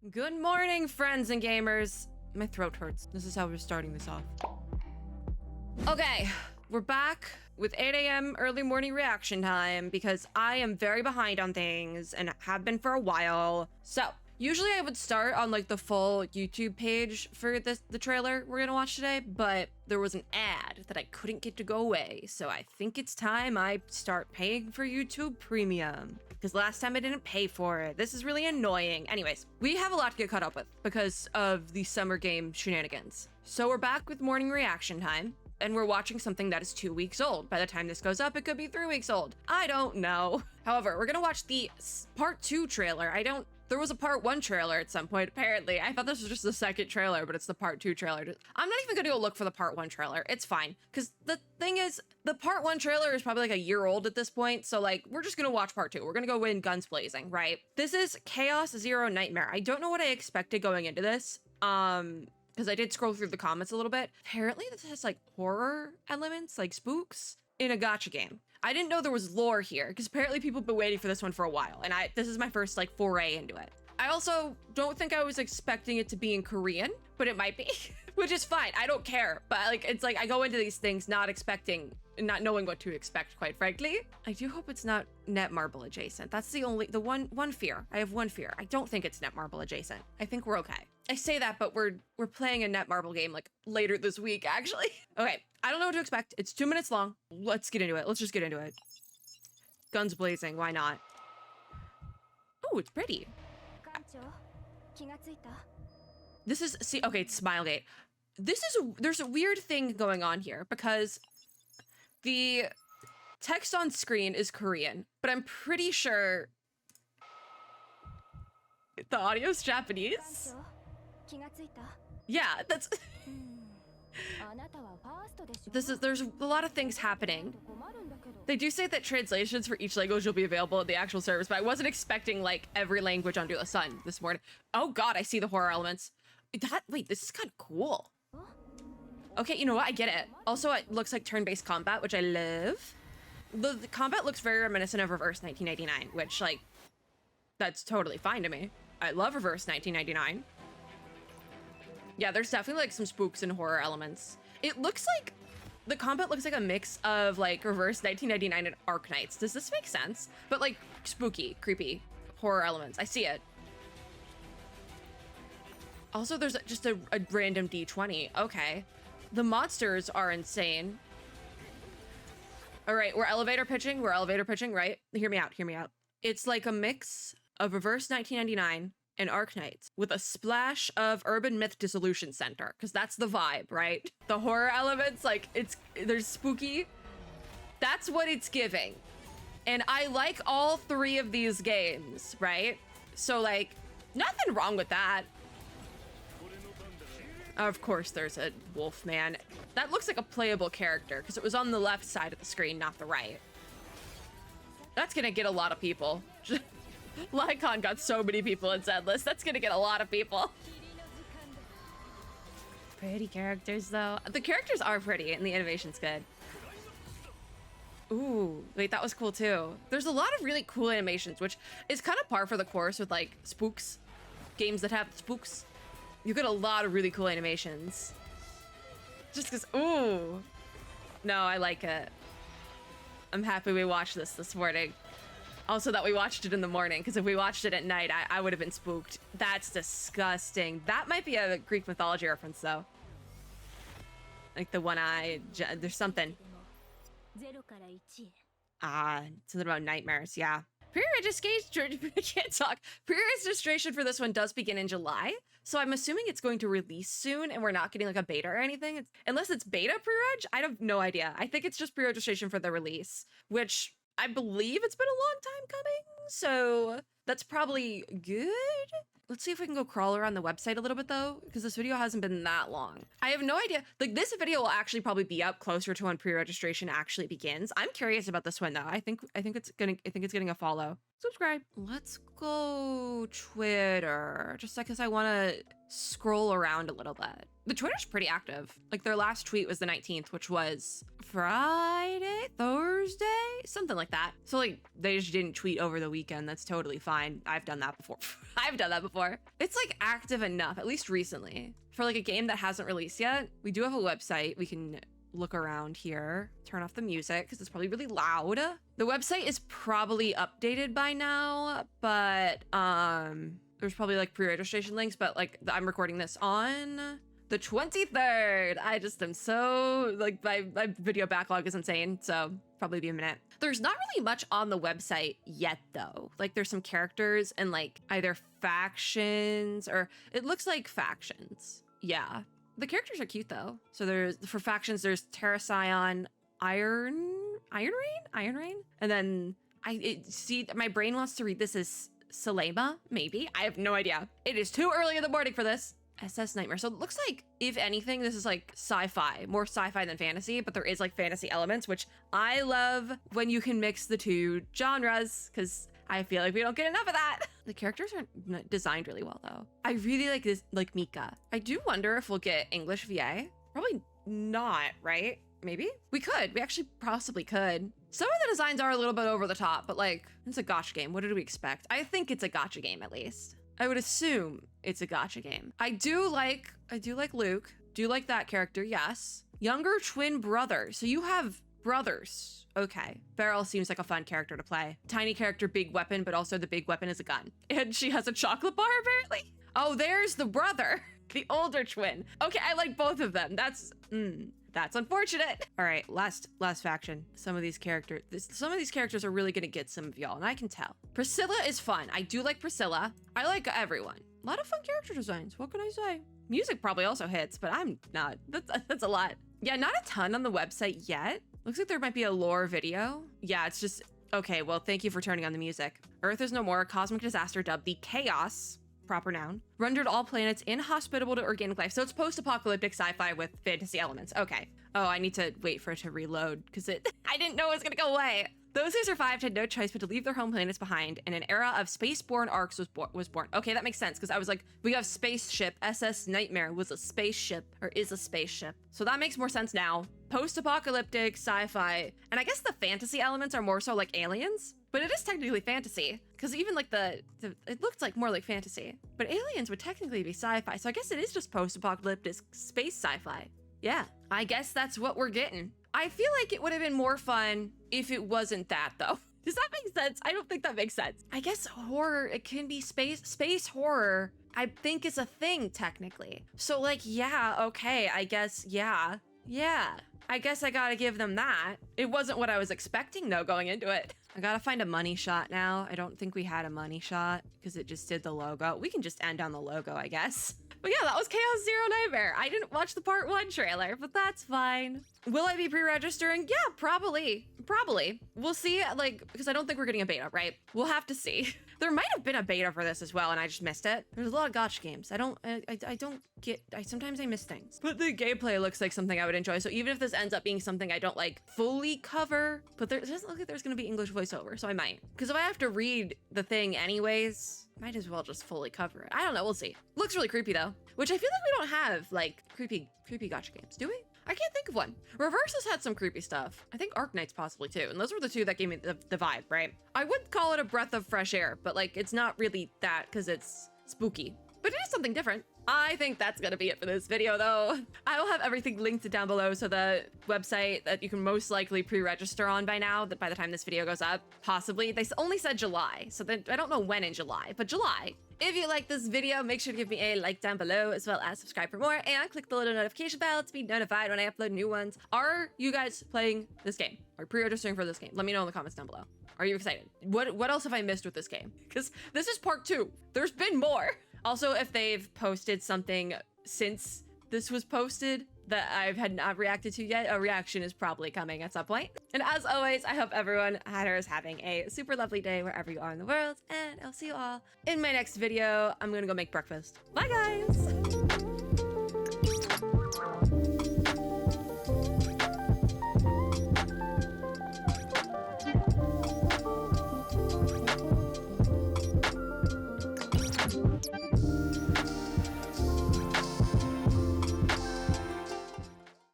Good morning, friends and gamers. My throat hurts. This is how we're starting this off. Okay, we're back with 8 a.m. early morning reaction time because I am very behind on things and have been for a while. So usually I would start on like the full YouTube page for the trailer we're gonna watch today, but there was an ad that I couldn't get to go away. So I think it's time I start paying for YouTube Premium because last time I didn't pay for it. This is really annoying. Anyways, we have a lot to get caught up with because of the summer game shenanigans. So we're back with morning reaction time. And we're watching something that is 2 weeks old. By the time this goes up, it could be 3 weeks old. I don't know. However, we're gonna watch the part 2 trailer. There was a part 1 trailer at some point, apparently. I thought this was just the second trailer, but it's the part 2 trailer. I'm not even gonna go look for the part 1 trailer. It's fine. Because the thing is, the part 1 trailer is probably like a year old at this point. So like, we're just gonna watch part 2. We're gonna go in guns blazing, right? This is Chaos Zero Nightmare. I don't know what I expected going into this. Because I did scroll through the comments a little bit. Apparently this has like horror elements, like spooks, in a gacha game. I didn't know there was lore here, because apparently people have been waiting for this one for a while, and this is my first like foray into it. I also don't think I was expecting it to be in Korean, but it might be, which is fine. I don't care, but like it's like I go into these things not knowing what to expect, quite frankly. I do hope it's not Netmarble adjacent. That's the one fear. I have one fear. I don't think it's Netmarble adjacent. I think we're okay. I say that, but we're playing a Netmarble game like later this week, actually. Okay, I don't know what to expect. It's 2 minutes long. Let's get into it. Let's just get into it. Guns blazing, why not? Oh, it's pretty. This is, okay, it's Smilegate. There's a weird thing going on here because the text on screen is Korean, but I'm pretty sure the audio's Japanese. Yeah, that's... There's a lot of things happening. They do say that translations for each language will be available in the actual service, but I wasn't expecting like every language under the sun this morning. Oh god, I see the horror elements. Wait, this is kind of cool. Okay, you know what? I get it. Also, it looks like turn-based combat, which I love. The combat looks very reminiscent of Reverse 1999, which like, that's totally fine to me. I love Reverse 1999. Yeah, there's definitely like some spooks and horror elements. It looks like, the combat looks like a mix of like Reverse 1999 and Arc Knights. Does this make sense? But like spooky, creepy, horror elements. I see it. Also, there's just a random D20. Okay. The monsters are insane. All right, we're elevator pitching, right? Hear me out. It's like a mix of Reverse 1999 and Arc Knights with a splash of Urban Myth Dissolution Center, because that's the vibe, right? The horror elements, like there's spooky. That's what it's giving. And I like all 3 of these games, right? So like, nothing wrong with that. Of course there's a wolf man. That looks like a playable character because it was on the left side of the screen, not the right. That's gonna get a lot of people. Lycon got so many people in Zedless. That's gonna get a lot of people. Pretty characters though. The characters are pretty and the animation's good. Ooh, wait, that was cool too. There's a lot of really cool animations, which is kind of par for the course with like spooks. Games that have spooks. You get a lot of really cool animations. Just because, ooh. No, I like it. I'm happy we watched this morning. Also that we watched it in the morning, because if we watched it at night, I would have been spooked. That's disgusting. That might be a Greek mythology reference, though. Like the one-eye, there's something. Something about nightmares, yeah. Pre-registration, I can't talk. Pre-registration for this one does begin in July, so I'm assuming it's going to release soon and we're not getting like a beta or anything. Unless it's beta pre-reg, I have no idea. I think it's just pre-registration for the release, which I believe it's been a long time coming, so that's probably good. Let's see if we can go crawl around the website a little bit though, because this video hasn't been that long. I have no idea. Like this video will actually probably be up closer to when pre-registration actually begins. I'm curious about this one though. I think it's getting a follow. Subscribe. Let's go Twitter, just because I want to scroll around a little bit. The Twitter's pretty active. Like their last tweet was the 19th, which was Friday, Thursday, something like that. So like they just didn't tweet over the weekend. That's totally fine. I've done that before. I've done that before. It's like active enough, at least recently, for like a game that hasn't released yet. We do have a website. We can look around here, turn off the music because it's probably really loud. The website is probably updated by now, but there's probably like pre-registration links, but like I'm recording this on the 23rd. I just am so like my video backlog is insane, so probably be a minute. There's not really much on the website yet though. Like there's some characters and like either factions or it looks like factions. Yeah. The characters are cute though. So there's, for factions, there's Terrascion, Iron Rain? And then see, my brain wants to read this as Selema, maybe? I have no idea. It is too early in the morning for this. SS Nightmare. So it looks like, if anything, this is like sci-fi, more sci-fi than fantasy, but there is like fantasy elements, which I love when you can mix the two genres, because I feel like we don't get enough of that. The characters are designed really well though. I really like this, like Mika. I do wonder if we'll get English VA. Probably not, right? Maybe? We could. We actually possibly could. Some of the designs are a little bit over the top, but like, it's a gacha game. What did we expect? I think it's a gacha game at least. I would assume it's a gacha game. I do like Luke. Do like that character, yes. Younger twin brother. So you have brothers. Okay. Beryl seems like a fun character to play. Tiny character, big weapon, but also the big weapon is a gun. And she has a chocolate bar, apparently. Oh, there's the brother. The older twin. Okay, I like both of them. That's unfortunate. All right, last faction. Some of these characters are really gonna get some of y'all, and I can tell. Priscilla is fun. I do like Priscilla. I like everyone. A lot of fun character designs. What can I say? Music probably also hits, but I'm not. That's a lot. Yeah, not a ton on the website yet. Looks like there might be a lore video. Yeah, it's just, okay, well, thank you for turning on the music. Earth is no more. Cosmic disaster dubbed the Chaos, proper noun, rendered all planets inhospitable to organic life. So it's post-apocalyptic sci-fi with fantasy elements. Okay. Oh, I need to wait for it to reload because I didn't know it was gonna go away. Those who survived had no choice but to leave their home planets behind, and an era of spaceborne arcs was born. Okay, that makes sense, because I was like, we have spaceship. SS Nightmare was a spaceship, or is a spaceship. So that makes more sense now. Post-apocalyptic, sci-fi, and I guess the fantasy elements are more so like aliens, but it is technically fantasy, because even like it looked like more like fantasy. But aliens would technically be sci-fi, so I guess it is just post-apocalyptic space sci-fi. Yeah, I guess that's what we're getting. I feel like it would have been more fun if it wasn't that, though. Does that make sense? I don't think that makes sense. I guess horror, it can be space horror. I think is a thing, technically. So, like, yeah, okay, I guess, yeah. I guess I gotta give them that. It wasn't what I was expecting, though, going into it. I gotta find a money shot now. I don't think we had a money shot because it just did the logo. We can just end on the logo, I guess. But yeah, that was Chaos Zero Nightmare. I didn't watch the part 1 trailer, but that's fine. Will I be pre-registering? Yeah, probably. We'll see, like, because I don't think we're getting a beta, right? We'll have to see. There might have been a beta for this as well, and I just missed it. There's a lot of gacha games. Sometimes I miss things. But the gameplay looks like something I would enjoy, so even if this ends up being something I don't, like, fully cover, but it doesn't look like there's gonna be English voiceover, so I might. Because if I have to read the thing anyways, might as well just fully cover it. I don't know, we'll see. Looks really creepy, though, which I feel like we don't have, like, creepy gacha games, do we? I can't think of one. Reverse has had some creepy stuff. I think Arknight's possibly too, and those were the two that gave me the vibe, right? I would call it a breath of fresh air, but like it's not really that because it's spooky. But it is something different. I think that's gonna be it for this video though. I will have everything linked down below, so the website that you can most likely pre-register on by now, that by the time this video goes up, possibly. They only said July, so then I don't know when in July, but July. If you like this video, make sure to give me a like down below, as well as subscribe for more, and click the little notification bell to be notified when I upload new ones. Are you guys playing this game? Are you pre-registering for this game? Let me know in the comments down below. Are you excited? What else have I missed with this game? Because this is part 2. There's been more. Also, if they've posted something since this was posted that I had not reacted to yet, a reaction is probably coming at some point. And as always, I hope everyone is having a super lovely day wherever you are in the world, and I'll see you all in my next video. I'm gonna go make breakfast. Bye, guys!